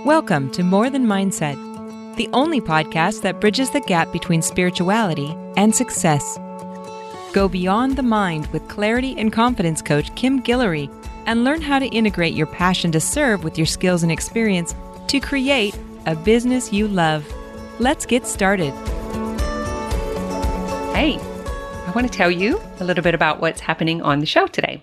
Welcome to More Than Mindset, the only podcast that bridges the gap between spirituality and success. Go beyond the mind with clarity and confidence coach Kim Guillory and learn how to integrate your passion to serve with your skills and experience to create a business you love. Let's get started. Hey, I want to tell you a little bit about what's happening on the show today.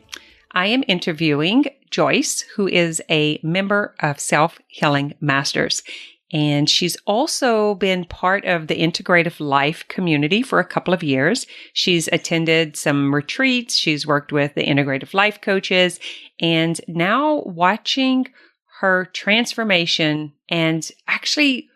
I am interviewing Joyce, who is a member of Self-Healing Masters. And she's also been part of the Integrative Life community for a couple of years. She's attended some retreats. She's worked with the Integrative Life coaches. And now watching her transformation and actually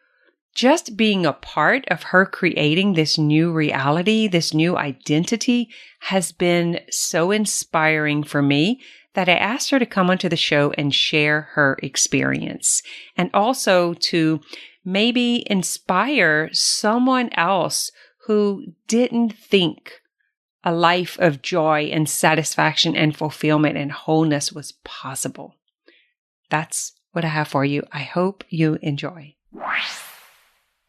just being a part of her creating this new reality, this new identity has been so inspiring for me that I asked her to come onto the show and share her experience and also to maybe inspire someone else who didn't think a life of joy and satisfaction and fulfillment and wholeness was possible. That's what I have for you. I hope you enjoy.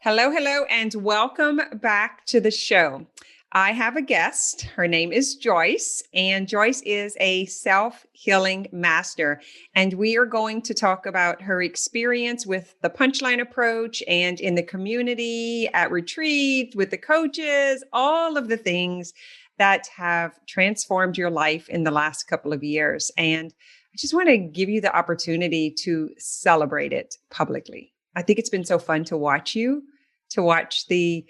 Hello, and welcome back to the show. I have a guest. Her name is Joyce, and Joyce is a self-healing master. And we are going to talk about her experience with the Punchline approach and in the community, at retreat, with the coaches, all of the things that have transformed your life in the last couple of years. And I just want to give you the opportunity to celebrate it publicly. I think it's been so fun to watch you, to watch the,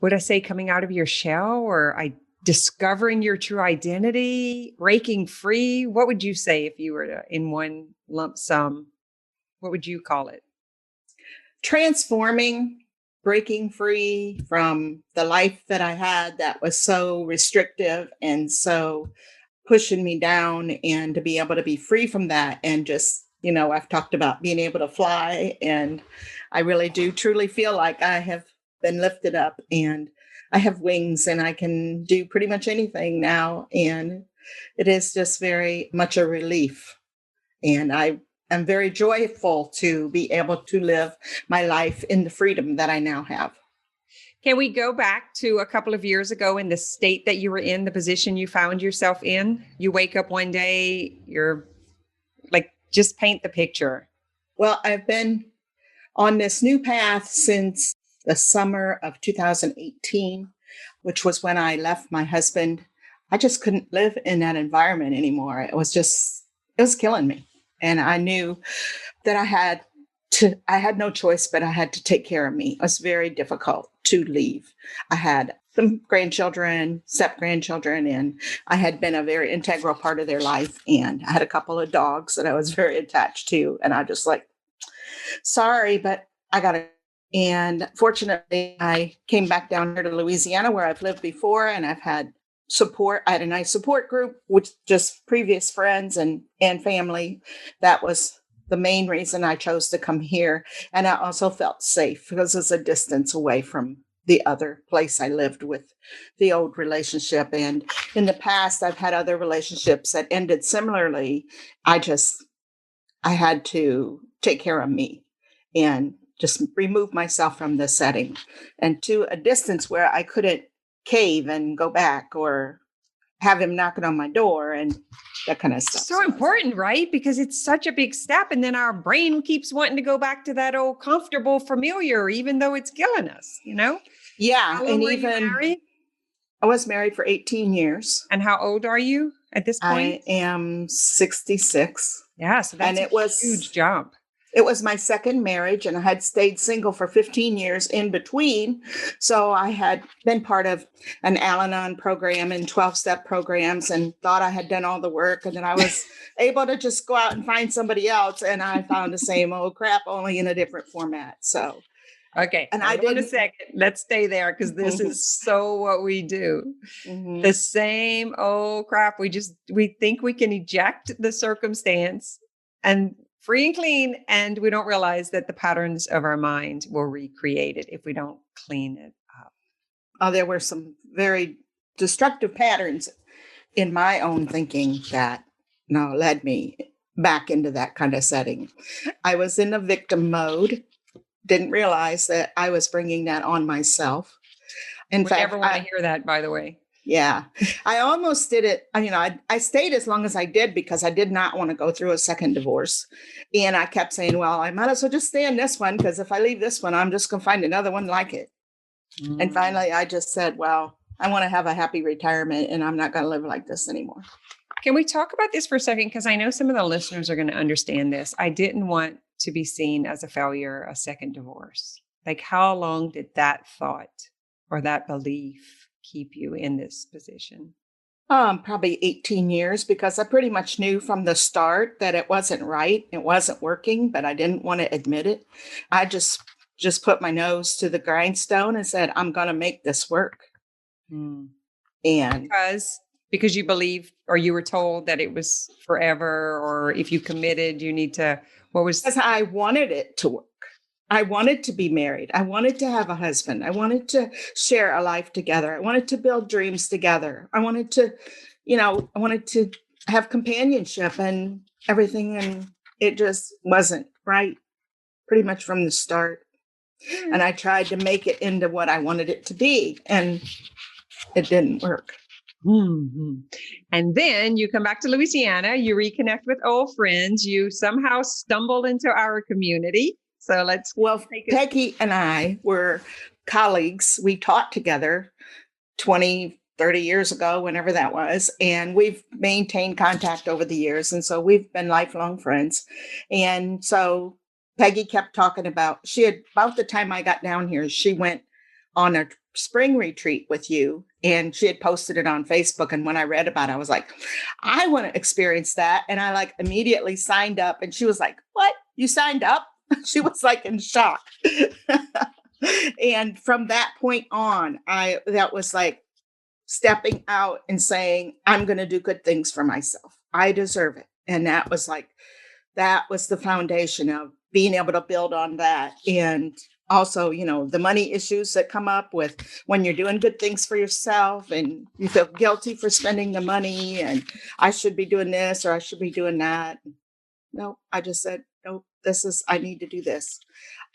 would I say coming out of your shell or discovering your true identity, breaking free? What would you say if you were to, in one lump sum, what would you call it? Transforming, breaking free from the life that I had that was so restrictive and so pushing me down, and to be able to be free from that and just, I've talked about being able to fly, and I really do truly feel like I have been lifted up and I have wings and I can do pretty much anything now. And it is just very much a relief. And I am very joyful to be able to live my life in the freedom that I now have. Can we go back to a couple of years ago in the state that you were in, the position you found yourself in? You wake up one day, you're like, just paint the picture. Well, I've been on this new path since the summer of 2018, which was when I left my husband. I just couldn't live in that environment anymore. It was killing me. And I knew that I had no choice, but I had to take care of me. It was very difficult to leave. I had some grandchildren, step-grandchildren, and I had been a very integral part of their life. And I had a couple of dogs that I was very attached to. And I just sorry, but I got to. And fortunately, I came back down here to Louisiana where I've lived before, and I've had support. I had a nice support group with just previous friends and family. That was the main reason I chose to come here. And I also felt safe because it's a distance away from the other place I lived with, the old relationship. And in the past, I've had other relationships that ended similarly. I had to take care of me and just remove myself from the setting and to a distance where I couldn't cave and go back or have him knocking on my door and that kind of stuff. So important, right? Because it's such a big step. And then our brain keeps wanting to go back to that old comfortable familiar, even though it's killing us, Yeah. How and were even you married? I was married for 18 years. And how old are you at this point? I am 66. Yeah. So that's a huge jump. It was my second marriage, and I had stayed single for 15 years in between. So I had been part of an Al-Anon program and 12-step programs and thought I had done all the work. And then I was able to just go out and find somebody else. And I found the same old crap, only in a different format. So, okay. And hold on a second. Let's stay there because this is so what we do. Mm-hmm. The same old crap. We think we can eject the circumstance and free and clean, and we don't realize that the patterns of our mind will recreate it if we don't clean it up. There were some very destructive patterns in my own thinking that led me back into that kind of setting. I was in a victim mode, didn't realize that I was bringing that on myself. In We fact, never want to hear that, by the way. yeah, I almost did it. I stayed as long as I did because I did not want to go through a second divorce. And I kept saying, well, I might as well just stay in this one because if I leave this one, I'm just going to find another one like it. And finally, I just said, well, I want to have a happy retirement and I'm not going to live like this anymore. Can we talk about this for a second? Because I know some of the listeners are going to understand this. I didn't want to be seen as a failure, a second divorce. Like, how long did that thought or that belief keep you in this position? Probably 18 years, because I pretty much knew from the start that it wasn't right. It wasn't working, but I didn't want to admit it. I just put my nose to the grindstone and said, I'm going to make this work. And because you believed, or you were told that it was forever, or if you committed, you need to, because I wanted it to work. I wanted to be married. I wanted to have a husband. I wanted to share a life together. I wanted to build dreams together. I wanted to, have companionship and everything. And it just wasn't right pretty much from the start. And I tried to make it into what I wanted it to be, and it didn't work. Mm-hmm. And then you come back to Louisiana, you reconnect with old friends, you somehow stumbled into our community. So Peggy and I were colleagues. We taught together 20, 30 years ago, whenever that was. And we've maintained contact over the years. And so we've been lifelong friends. And so Peggy kept talking about the time I got down here, she went on a spring retreat with you, and she had posted it on Facebook. And when I read about it, I was like, I want to experience that. And I immediately signed up. And she was like, what? You signed up? She was in shock. And from that point on, that was stepping out and saying, I'm going to do good things for myself. I deserve it. And that was the foundation of being able to build on that. And also, the money issues that come up with when you're doing good things for yourself and you feel guilty for spending the money and I should be doing this or I should be doing that. No, I just said, no, I need to do this.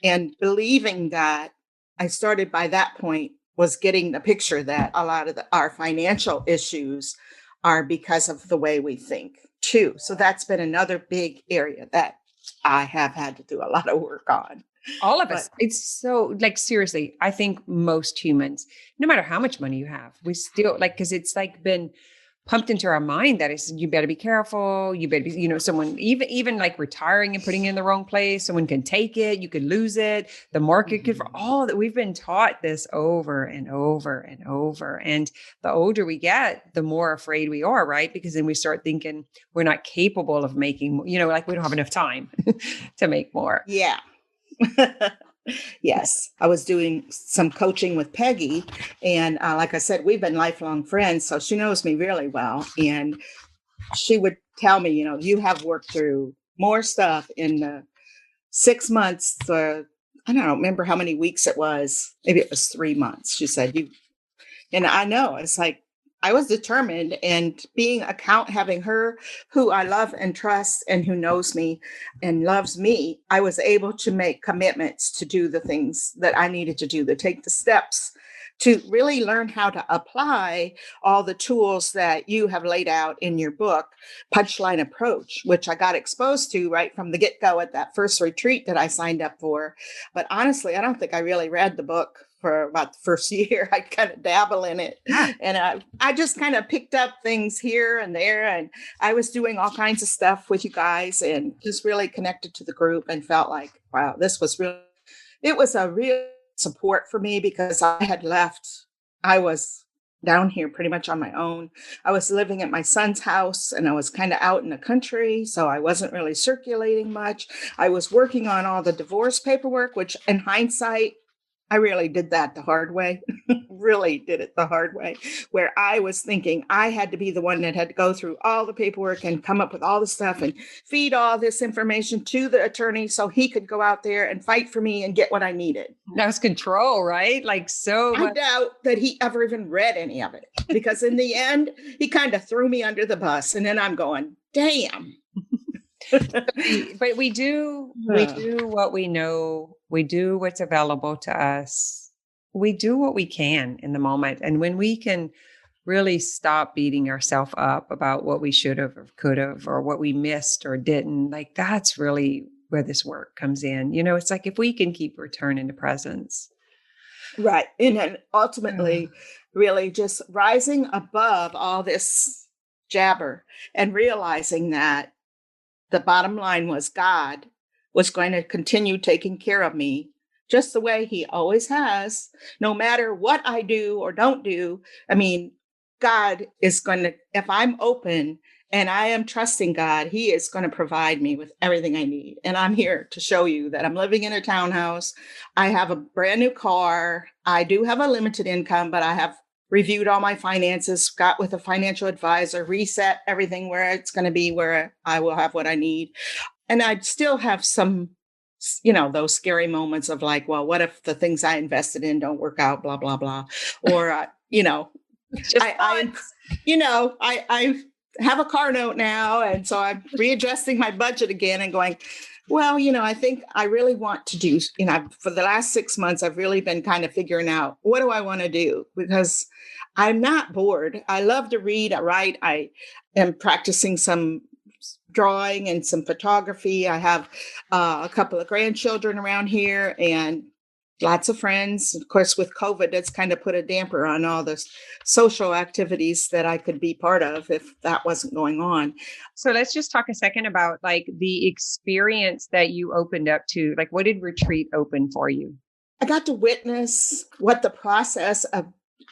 And believing that, I started by that point was getting the picture that a lot of our financial issues are because of the way we think too. So that's been another big area that I have had to do a lot of work on. All of us. It's so seriously, I think most humans, no matter how much money you have, we still because it's been pumped into our mind that you better be careful. You better be, someone even retiring and putting it in the wrong place. Someone can take it. You could lose it. The market could, for all that we've been taught this over and over and over. And the older we get, the more afraid we are, right? Because then we start thinking we're not capable of making, we don't have enough time to make more. Yeah. Yes, I was doing some coaching with Peggy, and like I said, we've been lifelong friends, so she knows me really well. And she would tell me, you have worked through more stuff in the 6 months. I don't remember how many weeks it was. Maybe it was 3 months. She said, and I know it's I was determined, and having her who I love and trust and who knows me and loves me, I was able to make commitments to do the things that I needed to do, to take the steps to really learn how to apply all the tools that you have laid out in your book, Punchline Approach, which I got exposed to right from the get-go at that first retreat that I signed up for. But honestly, I don't think I really read the book for about the first year. I kind of dabble in it. And I just kind of picked up things here and there. And I was doing all kinds of stuff with you guys and just really connected to the group and felt like, wow, it was a real support for me because I had left. I was down here pretty much on my own. I was living at my son's house and I was kind of out in the country. So I wasn't really circulating much. I was working on all the divorce paperwork, which in hindsight, I really did that the hard way, really did it the hard way, where I was thinking I had to be the one that had to go through all the paperwork and come up with all the stuff and feed all this information to the attorney so he could go out there and fight for me and get what I needed. That was control, right? I doubt that he ever even read any of it because in the end, he kind of threw me under the bus. And then I'm going, damn. But we do what we know. We do what's available to us. We do what we can in the moment. And when we can really stop beating ourselves up about what we should have or could have or what we missed or didn't, like that's really where this work comes in. It's like if we can keep returning to presence. Right. And then ultimately, really just rising above all this jabber and realizing that the bottom line was God was going to continue taking care of me just the way he always has, no matter what I do or don't do. I mean, God is going to, if I'm open and I am trusting God, he is going to provide me with everything I need. And I'm here to show you that I'm living in a townhouse. I have a brand new car. I do have a limited income, but I have reviewed all my finances, got with a financial advisor, reset everything where it's going to be, where I will have what I need. And I still have some, those scary moments of like, well, what if the things I invested in don't work out, blah, blah, blah. Or, I have a car note now. And so I'm readjusting my budget again and going, well, I think I really want to do, for the last 6 months, I've really been kind of figuring out what do I want to do, because I'm not bored. I love to read, I write, I am practicing some drawing and some photography. I have a couple of grandchildren around here and lots of friends. Of course, with COVID, that's kind of put a damper on all the social activities that I could be part of if that wasn't going on. So let's just talk a second about like the experience that you opened up to. Like, what did retreat open for you? I got to witness what the process of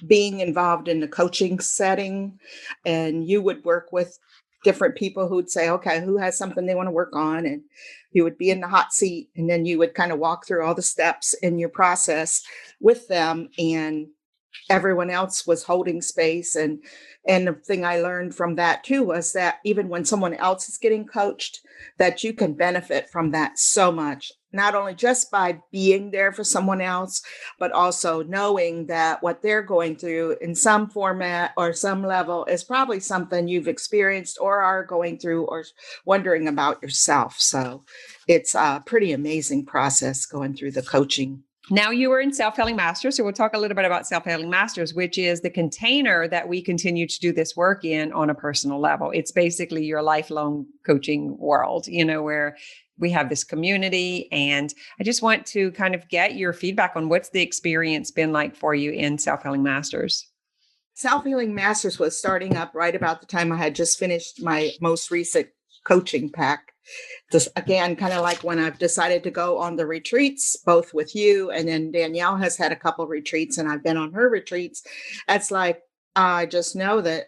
being involved in the coaching setting, and you would work with different people who'd say, okay, who has something they want to work on? And you would be in the hot seat, and then you would kind of walk through all the steps in your process with them. And everyone else was holding space. And the thing I learned from that too was that even when someone else is getting coached, that you can benefit from that so much, not only just by being there for someone else, but also knowing that what they're going through in some format or some level is probably something you've experienced or are going through or wondering about yourself. So it's a pretty amazing process going through the coaching. Now you are in Self-Healing Masters. So we'll talk a little bit about Self-Healing Masters, which is the container that we continue to do this work in on a personal level. It's basically your lifelong coaching world, where we have this community. And I just want to kind of get your feedback on what's the experience been like for you in Self-Healing Masters. Self-Healing Masters was starting up right about the time I had just finished my most recent coaching pack. Just again, kind of like when I've decided to go on the retreats, both with you, and then Danielle has had a couple of retreats and I've been on her retreats. It's like, I just know that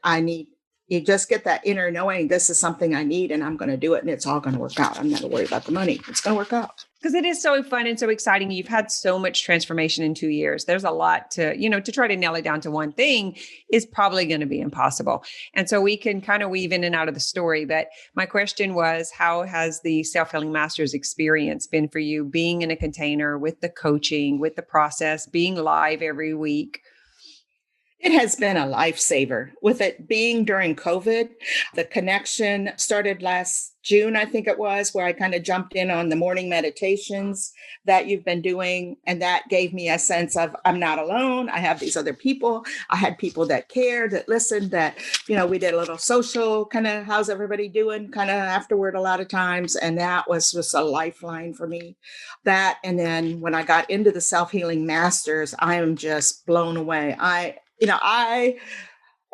you just get that inner knowing, this is something I need and I'm going to do it and it's all going to work out. I'm not going to worry about the money. It's going to work out. Because it is so fun and so exciting. You've had so much transformation in 2 years. There's a lot to try to nail it down to one thing is probably going to be impossible. And so we can kind of weave in and out of the story. But my question was, how has the Self-Healing Masters experience been for you, being in a container with the coaching, with the process, being live every week? It has been a lifesaver. With it being during COVID, the connection started last June, I think it was, where I kind of jumped in on the morning meditations that you've been doing. And that gave me a sense of I'm not alone. I have these other people. I had people that cared, that listened, that, we did a little social kind of how's everybody doing kind of afterward a lot of times. And that was just a lifeline for me. That, and then when I got into the Self-Healing Masters, I am just blown away. I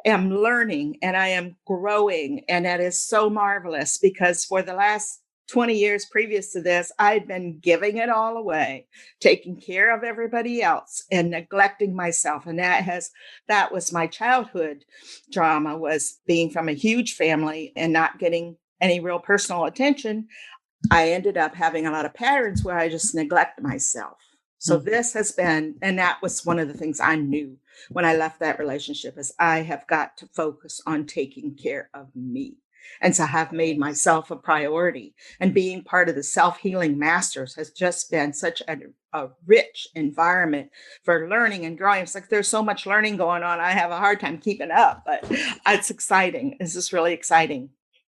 am learning and I am growing. And that is so marvelous because for the last 20 years previous to this, I'd been giving it all away, taking care of everybody else and neglecting myself. And that was my childhood drama, was being from a huge family and not getting any real personal attention. I ended up having a lot of patterns where I just neglect myself. So this has been, and that was one of the things I knew when I left that relationship, is I have got to focus on taking care of me. And so I have made myself a priority, and being part of the Self-Healing Masters has just been such a rich environment for learning and growing. It's like, there's so much learning going on. I have a hard time keeping up, but it's exciting. This is really exciting.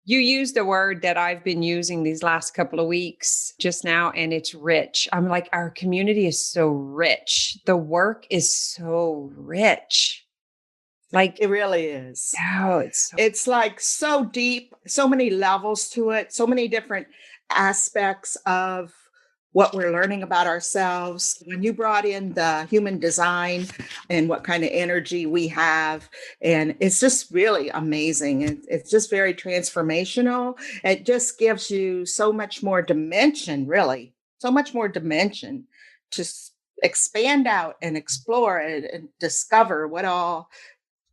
You used a word that I've been using these last couple of weeks just now, and it's rich. I'm like, our community is so rich. The work is so rich. Like It really is. oh, It's like so deep, so many levels to it, so many different aspects of what we're learning about ourselves. When you brought in the human design and what kind of energy we have, and it's just really amazing. It's just very transformational. It just gives you so much more dimension, really, so much more dimension to expand out and explore and discover what all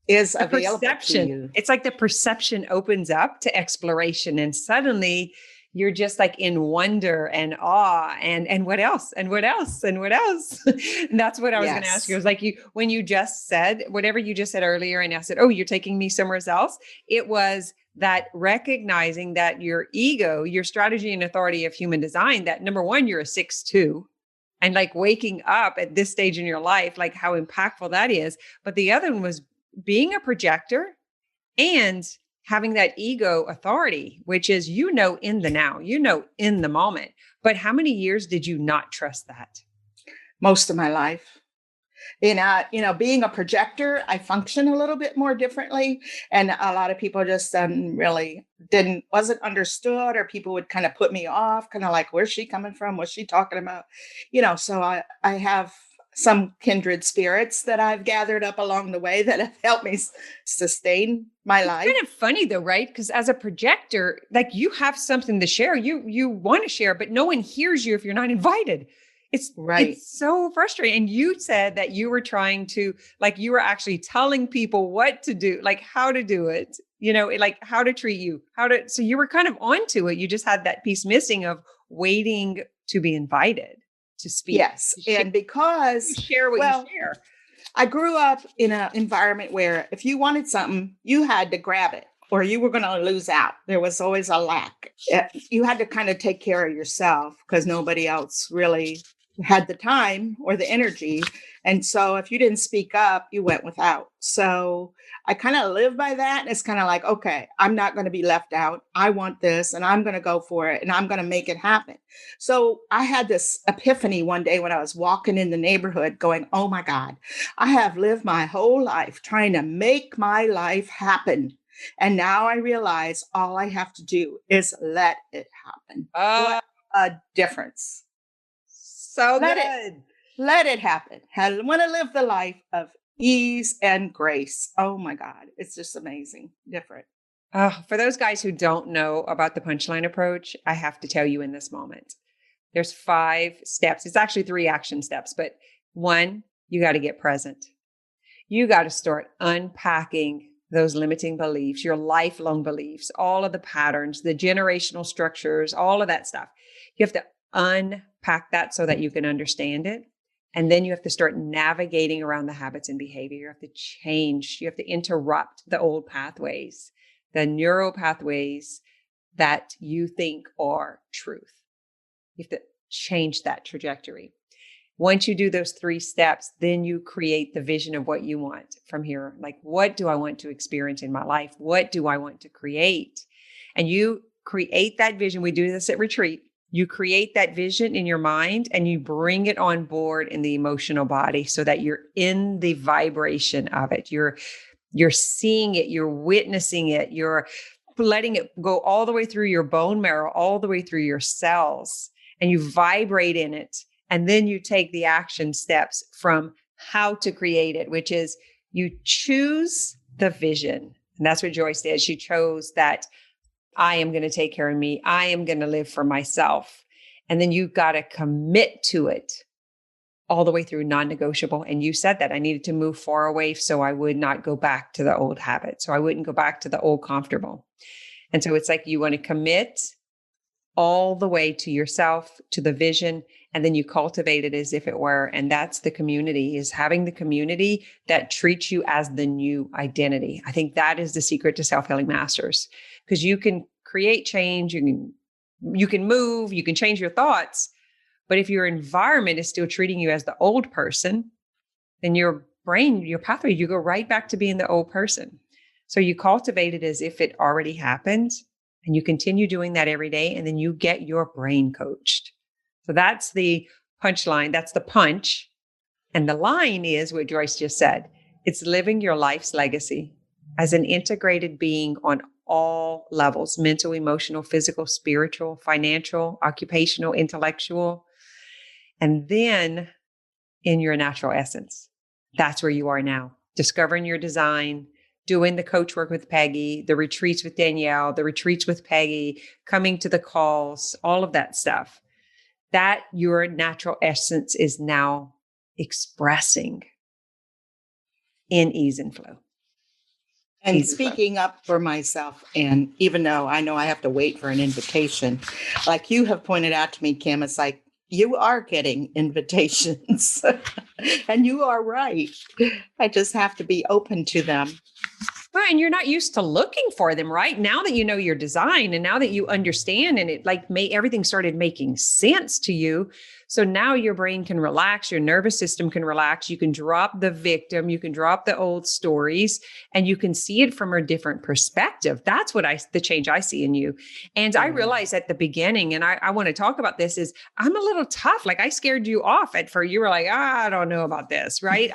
is the available to perception. you. It's like the perception opens up to exploration, and suddenly you're just like in wonder and awe and what else and what else and what else. And that's what I was going to ask you. It was like when you just said whatever you just said earlier, and I said, oh, you're taking me somewhere else. It was that recognizing that your ego, your strategy and authority of human design, that number one, you're a 6'2", and like waking up at this stage in your life, like how impactful that is. But the other one was being a projector and having that ego authority, which is, in the now, in the moment. But how many years did you not trust that? Most of my life. Being a projector, I function a little bit more differently. And a lot of people just wasn't understood, or people would kind of put me off, kind of like, where's she coming from? What's she talking about? So I have some kindred spirits that I've gathered up along the way that have helped me sustain my life. It's kind of funny though, right? Because as a projector, like you have something to share, you want to share, but no one hears you if you're not invited. It's right. It's so frustrating. And you said that you were trying to, like, you were actually telling people what to do, like how to do it, like how to treat you, so you were kind of onto it. You just had that piece missing of waiting to be invited to speak. Yes. And because share what you share. I grew up in an environment where if you wanted something, you had to grab it or you were going to lose out. There was always a lack. You had to kind of take care of yourself because nobody else really had the time or the energy. And so if you didn't speak up, you went without. So I kind of live by that. And it's kind of like, okay, I'm not going to be left out. I want this and I'm going to go for it and I'm going to make it happen. So I had this epiphany one day when I was walking in the neighborhood going, oh my God, I have lived my whole life trying to make my life happen. And now I realize all I have to do is let it happen. What a difference. So Let it happen. I want to live the life of ease and grace. Oh my God. It's just amazing. Different. For those guys who don't know about the punchline approach, I have to tell you in this moment, there's 5 steps. It's actually 3 action steps, but 1, you got to get present. You got to start unpacking those limiting beliefs, your lifelong beliefs, all of the patterns, the generational structures, all of that stuff. You have to unpack that so that you can understand it. And then you have to start navigating around the habits and behavior. You have to change. You have to interrupt the old pathways, the neural pathways that you think are truth. You have to change that trajectory. Once you do those 3 steps, then you create the vision of what you want from here. Like, what do I want to experience in my life? What do I want to create? And you create that vision. We do this at retreat. You create that vision in your mind and you bring it on board in the emotional body so that you're in the vibration of it. You're seeing it, you're witnessing it, you're letting it go all the way through your bone marrow, all the way through your cells, and you vibrate in it. And then you take the action steps from how to create it, which is you choose the vision. And that's what Joyce did. She chose that I am going to take care of me. I am going to live for myself. And then you got to commit to it all the way through, non-negotiable. And you said that I needed to move far away so I would not go back to the old habit. So I wouldn't go back to the old comfortable. And so it's like you want to commit all the way to yourself, to the vision, and then you cultivate it as if it were. And that's the community, is having the community that treats you as the new identity. I think that is the secret to Self-Healing Masters, because you can create change, you can move, you can change your thoughts. But if your environment is still treating you as the old person, then your brain, your pathway, you go right back to being the old person. So you cultivate it as if it already happened. And you continue doing that every day, and then you get your brain coached. So that's the punchline. That's the punch. And the line is what Joyce just said. It's living your life's legacy as an integrated being on all levels: mental, emotional, physical, spiritual, financial, occupational, intellectual. And then in your natural essence, that's where you are now, discovering your design, doing the coach work with Peggy, the retreats with Danielle, the retreats with Peggy, coming to the calls, all of that stuff. That your natural essence is now expressing in ease and flow. And speaking up for myself, and even though I know I have to wait for an invitation, like you have pointed out to me, Kim, it's like you are getting invitations and you are right. I just have to be open to them. Well, and you're not used to looking for them, right? Now that you know your design and now that you understand, and it like everything started making sense to you. So now your brain can relax, your nervous system can relax. You can drop the victim, you can drop the old stories, and you can see it from a different perspective. That's what the change I see in you. And I realized at the beginning, and I want to talk about this, is I'm a little tough. Like I scared you off you were like, I don't know about this, right?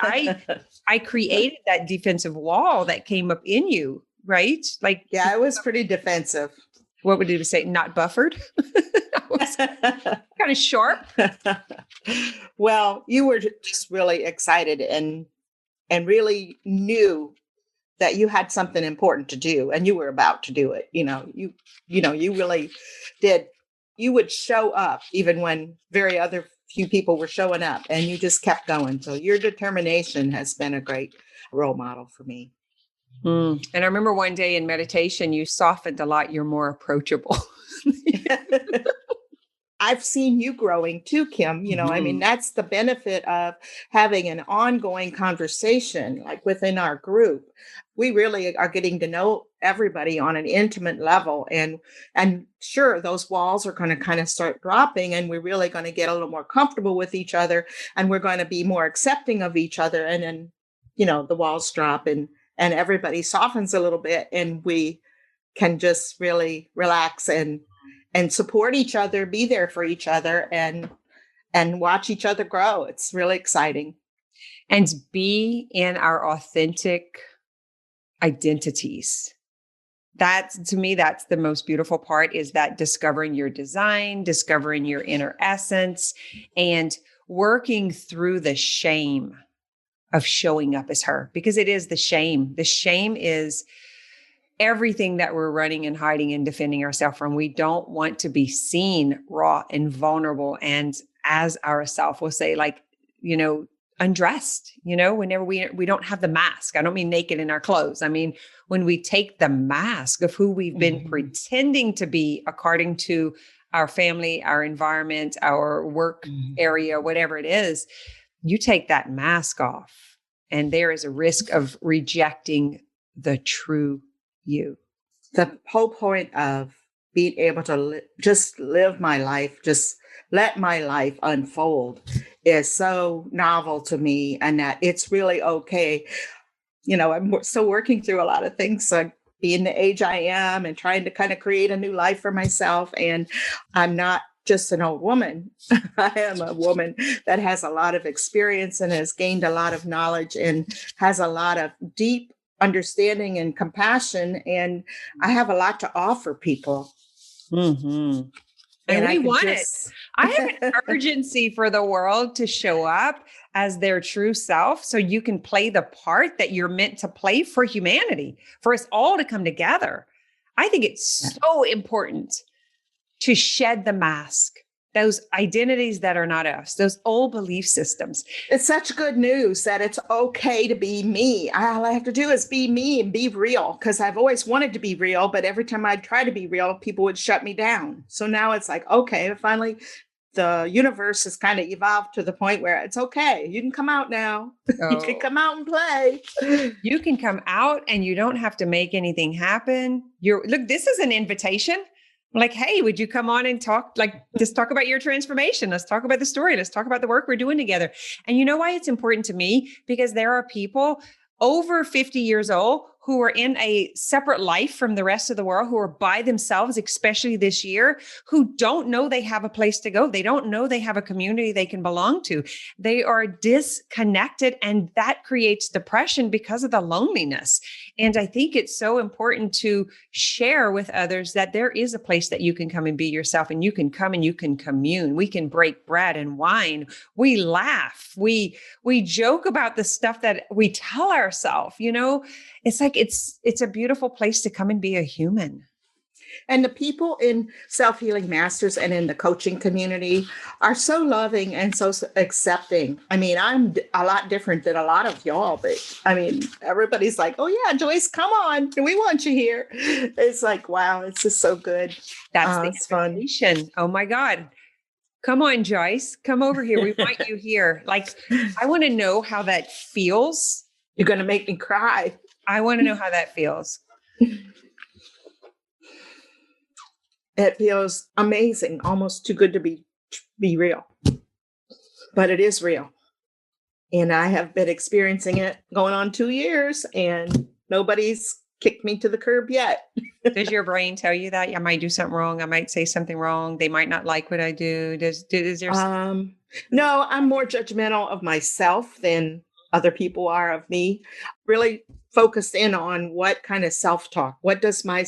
I created that defensive wall that came up in you, right? Like, yeah, I was pretty defensive. What would you say? Not buffered? Kind of sharp. Well, you were just really excited and really knew that you had something important to do and you were about to do it. You really did. You would show up even when very other few people were showing up, and you just kept going. So your determination has been a great role model for me. And I remember one day in meditation, you softened a lot. You're more approachable. I've seen you growing too, Kim. I mean, that's the benefit of having an ongoing conversation, like within our group. We really are getting to know everybody on an intimate level. And sure, those walls are going to kind of start dropping, and we're really going to get a little more comfortable with each other, and we're going to be more accepting of each other. And then, the walls drop and everybody softens a little bit, and we can just really relax and support each other, be there for each other, and watch each other grow. It's really exciting. And be in our authentic identities. To me, that's the most beautiful part, is that discovering your design, discovering your inner essence, and working through the shame of showing up as her, because it is the shame. The shame is everything that we're running and hiding and defending ourselves from. We don't want to be seen raw and vulnerable and as ourself. We'll say, like, undressed, whenever we don't have the mask. I don't mean naked in our clothes. I mean, when we take the mask of who we've been pretending to be according to our family, our environment, our work area, whatever it is, you take that mask off, and there is a risk of rejecting the true you. The whole point of being able to just live my life, just let my life unfold, is so novel to me, and that it's really okay. I'm still working through a lot of things. So being the age I am and trying to kind of create a new life for myself. And I'm not just an old woman. I am a woman that has a lot of experience and has gained a lot of knowledge and has a lot of deep understanding and compassion. And I have a lot to offer people. Mm-hmm. And we want it. I have an urgency for the world to show up as their true self, so you can play the part that you're meant to play for humanity, for us all to come together. I think it's so important to shed the mask, those identities that are not us, those old belief systems. It's such good news that it's okay to be me. All I have to do is be me and be real, because I've always wanted to be real, but every time I try to be real, people would shut me down. So now it's like, okay, finally the universe has kind of evolved to the point where it's okay. You can come out now. You can come out and play. You can come out and you don't have to make anything happen. Look, this is an invitation. Like, hey, would you come on and talk, just talk about your transformation? Let's talk about the story. Let's talk about the work we're doing together. And you know why it's important to me? Because there are people over 50 years old who are in a separate life from the rest of the world, who are by themselves, especially this year, who don't know they have a place to go. They don't know they have a community they can belong to. They are disconnected, and that creates depression because of the loneliness. And I think it's so important to share with others that there is a place that you can come and be yourself, and you can come and you can commune. We can break bread and wine. We laugh. We joke about the stuff that we tell ourselves, it's like, it's a beautiful place to come and be a human. And the people in Self-Healing Masters and in the coaching community are so loving and so accepting. I mean, I'm a lot different than a lot of y'all, but I mean, everybody's like, oh yeah, Joyce, come on. We want you here. It's like, wow, it's just so good. That's the invitation. Fun. Oh my God. Come on, Joyce, come over here. We want you here. Like, I want to know how that feels. You're going to make me cry. I want to know how that feels. It feels amazing, almost too good to be real. But it is real. And I have been experiencing it going on 2 years, and nobody's kicked me to the curb yet. Does your brain tell you that I might do something wrong? I might say something wrong. They might not like what I do. Is there? No, I'm more judgmental of myself than other people are of me. Really focused in on what kind of self-talk. What does my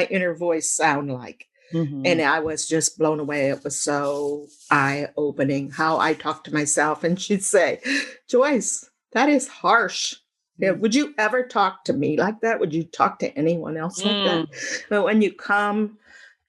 inner voice sound like? Mm-hmm. And I was just blown away. It was so eye-opening how I talk to myself. And she'd say, Joyce, that is harsh. Yeah, would you ever talk to me like that? Would you talk to anyone else like that? But when you come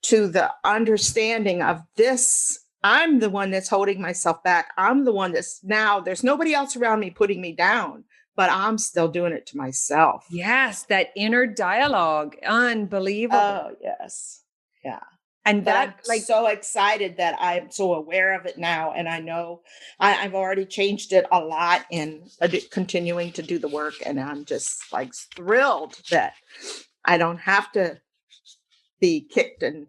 to the understanding of this, I'm the one that's holding myself back. I'm the one that's now, there's nobody else around me putting me down, but I'm still doing it to myself. Yes, that inner dialogue. Unbelievable. Oh, yes. Yeah. And that's like so excited that I'm so aware of it now. And I know I've already changed it a lot and continuing to do the work. And I'm just like thrilled that I don't have to be kicked. And,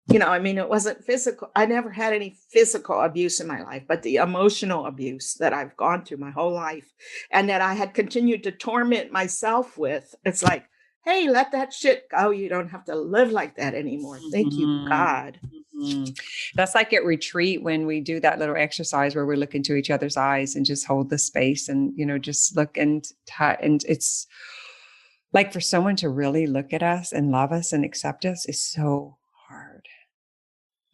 it wasn't physical. I never had any physical abuse in my life, but the emotional abuse that I've gone through my whole life and that I had continued to torment myself with. It's like, hey, let that shit go. You don't have to live like that anymore. Thank you, God. Mm-hmm. That's like at retreat when we do that little exercise where we look into each other's eyes and just hold the space and, just look and it's like for someone to really look at us and love us and accept us is so hard.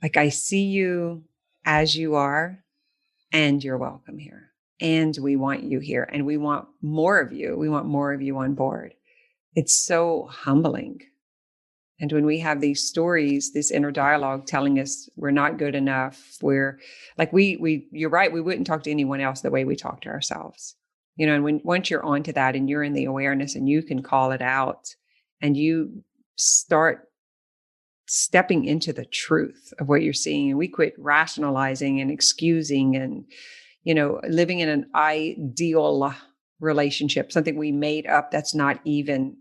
Like I see you as you are and you're welcome here. And we want you here and we want more of you. We want more of you on board. It's so humbling. And when we have these stories, this inner dialogue telling us we're not good enough, we're like, you're right. We wouldn't talk to anyone else the way we talk to ourselves, and once you're onto that and you're in the awareness and you can call it out and you start stepping into the truth of what you're seeing and we quit rationalizing and excusing and, living in an ideal relationship, something we made up that's not even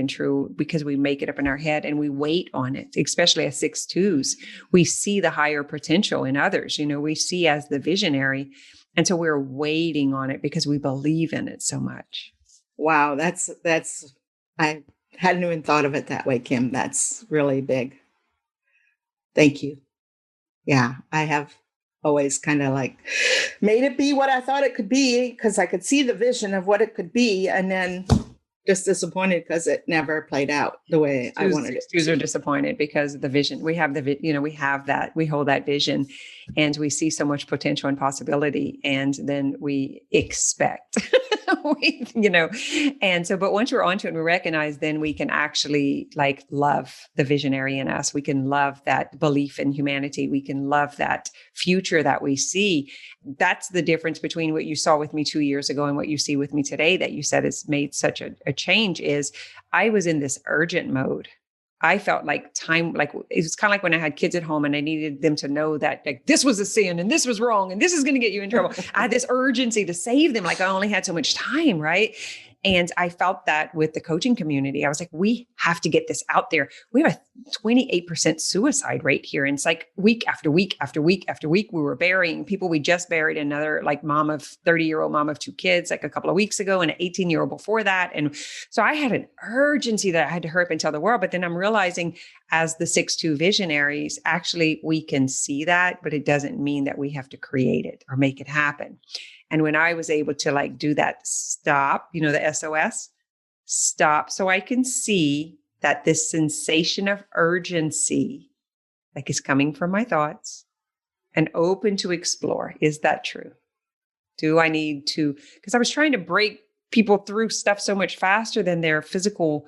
true because we make it up in our head and we wait on it, especially as 6-2s. We see the higher potential in others, we see as the visionary. And so we're waiting on it because we believe in it so much. Wow. That's, I hadn't even thought of it that way, Kim. That's really big. Thank you. Yeah. I have always kind of like made it be what I thought it could be because I could see the vision of what it could be. And then just disappointed because it never played out the way I wanted it. Twos are disappointed because of the vision. We have we hold that vision and we see so much potential and possibility. And then we expect, but once we're onto it and we recognize, then we can actually like love the visionary in us. We can love that belief in humanity. We can love that future that we see. That's the difference between what you saw with me 2 years ago and what you see with me today that you said has made such a change is I was in this urgent mode. I felt like time, like it was kind of like when I had kids at home and I needed them to know that like this was a sin and this was wrong and this is going to get you in trouble. I had this urgency to save them. Like I only had so much time. Right. And I felt that with the coaching community. I was like, we have to get this out there. We have a 28% suicide rate here. And it's like week after week after week after week, we were burying people. We just buried another like 30-year-old mom of 2 kids, like a couple of weeks ago, and an 18-year-old before that. And so I had an urgency that I had to hurry up and tell the world. But then I'm realizing as the 6-2 visionaries, actually, we can see that, but it doesn't mean that we have to create it or make it happen. And when I was able to like do that stop, the SOS, stop, so I can see that this sensation of urgency like is coming from my thoughts and open to explore. Is that true? Do I need to, because I was trying to break people through stuff so much faster than their physical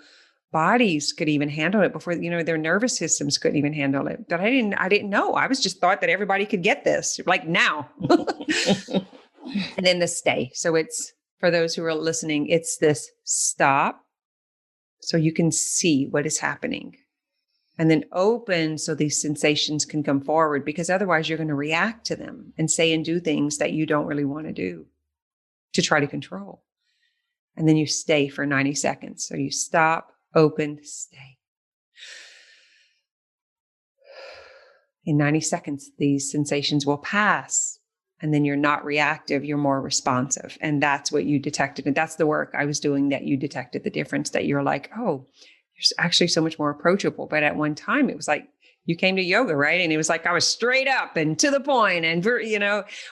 bodies could even handle it before, their nervous systems couldn't even handle it. But I didn't know. I was just thought that everybody could get this like now. And then the stay. So it's, for those who are listening, it's this stop so you can see what is happening. And then open so these sensations can come forward, because otherwise you're going to react to them and say and do things that you don't really want to do to try to control. And then you stay for 90 seconds. So you stop, open, stay. In 90 seconds, these sensations will pass. And then you're not reactive, you're more responsive. And that's what you detected. And that's the work I was doing, that you detected the difference, that you're like, oh, you're actually so much more approachable. But at one time it was like, you came to yoga, right? And it was like, I was straight up and to the point and,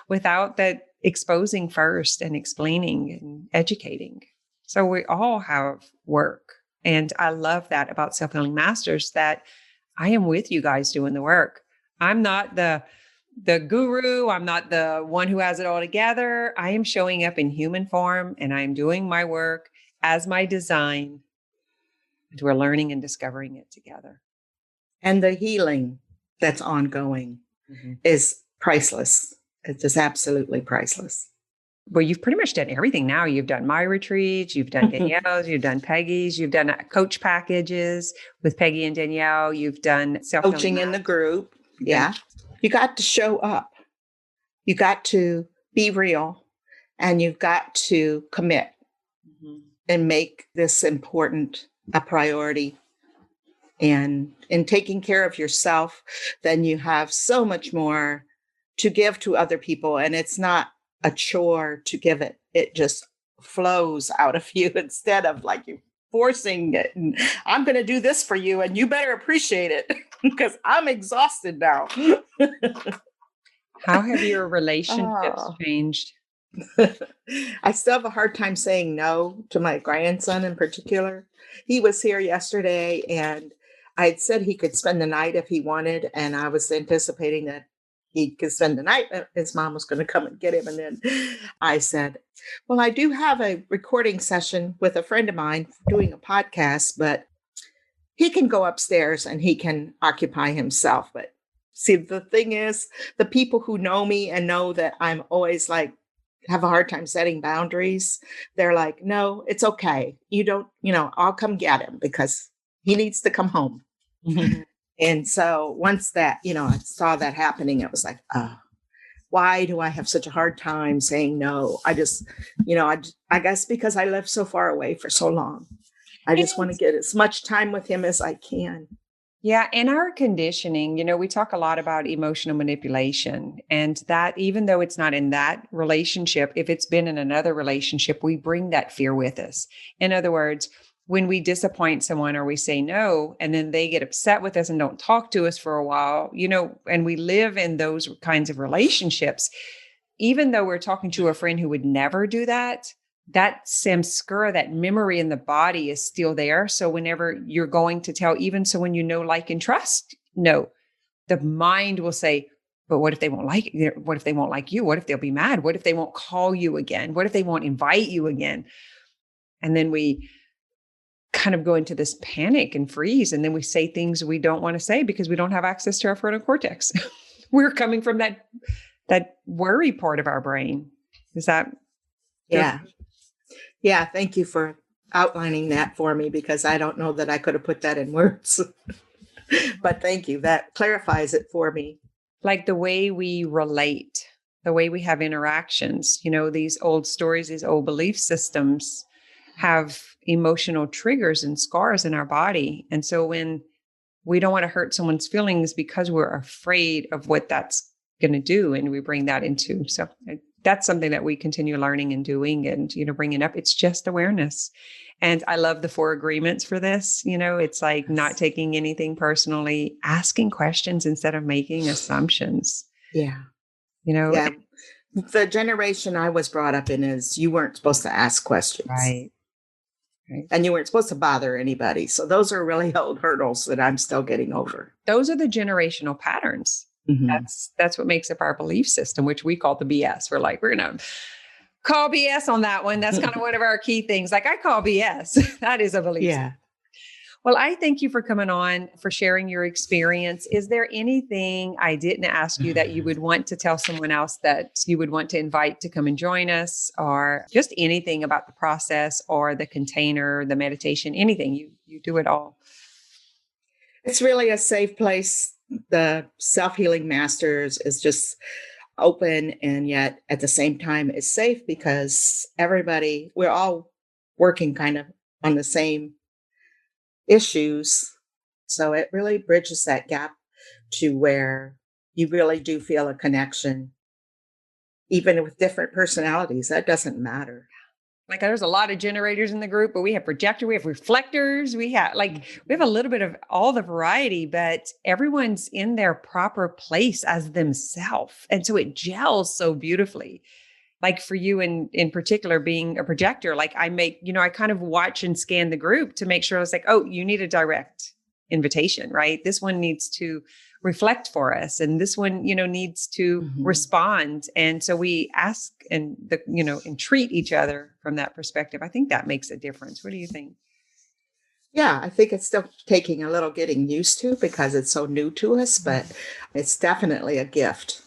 without that exposing first and explaining and educating. So we all have work. And I love that about Self-Healing Masters, that I am with you guys doing the work. I'm not the guru. I'm not the one who has it all together. I am showing up in human form and I'm doing my work as my design. And we're learning and discovering it together. And the healing that's ongoing is priceless. It's just absolutely priceless. Well, you've pretty much done everything now. You've done my retreats, you've done Danielle's, you've done Peggy's, you've done coach packages with Peggy and Danielle. You've done coaching in the group. Yeah. You got to show up. You got to be real, and you've got to commit and make this important a priority. And in taking care of yourself, then you have so much more to give to other people. And it's not a chore to give it. It just flows out of you instead of like you forcing it. And I'm going to do this for you and you better appreciate it because I'm exhausted now. How have your relationships changed? I still have a hard time saying no to my grandson in particular. He was here yesterday and I had said he could spend the night if he wanted. And I was anticipating that he could spend the night. His mom was going to come and get him. And then I said, well, I do have a recording session with a friend of mine doing a podcast, but he can go upstairs and he can occupy himself. But see, the thing is, the people who know me and know that I'm always like, have a hard time setting boundaries. They're like, no, it's okay. You don't, I'll come get him because he needs to come home. And so once that, I saw that happening, it was like, why do I have such a hard time saying no? I just, I guess because I lived so far away for so long. I just want to get as much time with him as I can. Yeah. In our conditioning, we talk a lot about emotional manipulation, and that even though it's not in that relationship, if it's been in another relationship, we bring that fear with us. In other words, when we disappoint someone or we say no, and then they get upset with us and don't talk to us for a while, and we live in those kinds of relationships, even though we're talking to a friend who would never do that, that samskara, that memory in the body is still there. So whenever you're going to tell even someone like and trust, no, the mind will say, but what if they won't like it? What if they won't like you? What if they'll be mad? What if they won't call you again? What if they won't invite you again? And then we kind of go into this panic and freeze. And then we say things we don't want to say because we don't have access to our frontal cortex. We're coming from that worry part of our brain. Is that? Yeah. Yeah. Thank you for outlining that for me, because I don't know that I could have put that in words, but thank you. That clarifies it for me. Like the way we relate, the way we have interactions, these old stories, these old belief systems, have emotional triggers and scars in our body. And so when we don't want to hurt someone's feelings because we're afraid of what that's going to do, and we bring that into, so that's something that we continue learning and doing and, bringing up. It's just awareness. And I love the 4 agreements for this. It's like not taking anything personally, asking questions instead of making assumptions. Yeah. The generation I was brought up in is you weren't supposed to ask questions. Right. And you weren't supposed to bother anybody. So those are really old hurdles that I'm still getting over. Those are the generational patterns. Mm-hmm. That's what makes up our belief system, which we call the BS. We're going to call BS on that one. That's kind of one of our key things. Like I call BS. That is a belief system. Well, I thank you for coming on, for sharing your experience. Is there anything I didn't ask you that you would want to tell someone else that you would want to invite to come and join us, or just anything about the process or the container, the meditation, anything? You do it all. It's really a safe place. The Self-Healing Masters is just open, and yet at the same time it's safe because we're all working kind of on the same issues. So it really bridges that gap to where you really do feel a connection, even with different personalities. That doesn't matter. Like there's a lot of generators in the group, but we have projectors, we have reflectors, we have a little bit of all the variety, but everyone's in their proper place as themselves. And so it gels so beautifully. Like for you in particular, being a projector, I kind of watch and scan the group to make sure it's like, oh, you need a direct invitation, right? This one needs to reflect for us. And this one, needs to respond. And so we ask and treat each other from that perspective. I think that makes a difference. What do you think? Yeah, I think it's still taking a little getting used to because it's so new to us, but it's definitely a gift.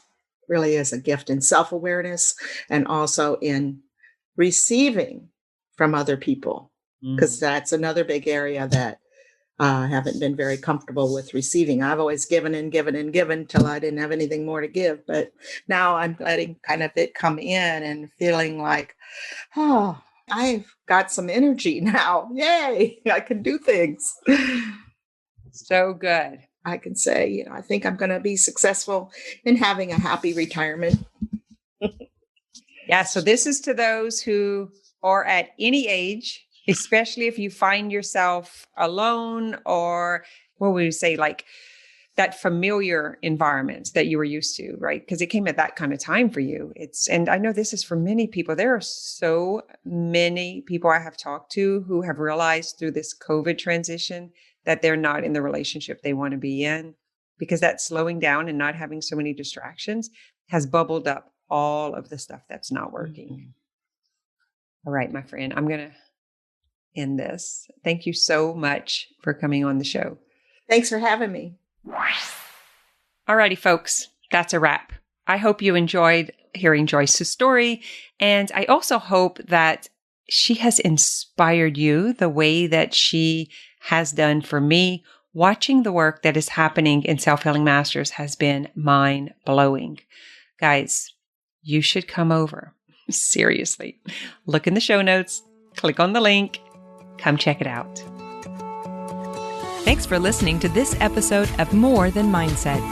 Really is a gift in self-awareness and also in receiving from other people, because that's another big area that I haven't been very comfortable with receiving. I've always given and given and given till I didn't have anything more to give. But now I'm letting kind of it come in and feeling like, oh, I've got some energy now. Yay, I can do things. So good. I can say, I think I'm going to be successful in having a happy retirement. Yeah. So this is to those who are at any age, especially if you find yourself alone or what would you say, like that familiar environment that you were used to, right? Because it came at that kind of time for you. And I know this is for many people. There are so many people I have talked to who have realized through this COVID transition that they're not in the relationship they want to be in, because that slowing down and not having so many distractions has bubbled up all of the stuff that's not working. All right, my friend, I'm going to end this. Thank you so much for coming on the show. Thanks for having me. All righty, folks, that's a wrap. I hope you enjoyed hearing Joyce's story. And I also hope that she has inspired you the way that she has done for me. Watching the work that is happening in Self-Healing Masters has been mind-blowing. Guys, you should come over. Seriously. Look in the show notes, click on the link, come check it out. Thanks for listening to this episode of More Than Mindset.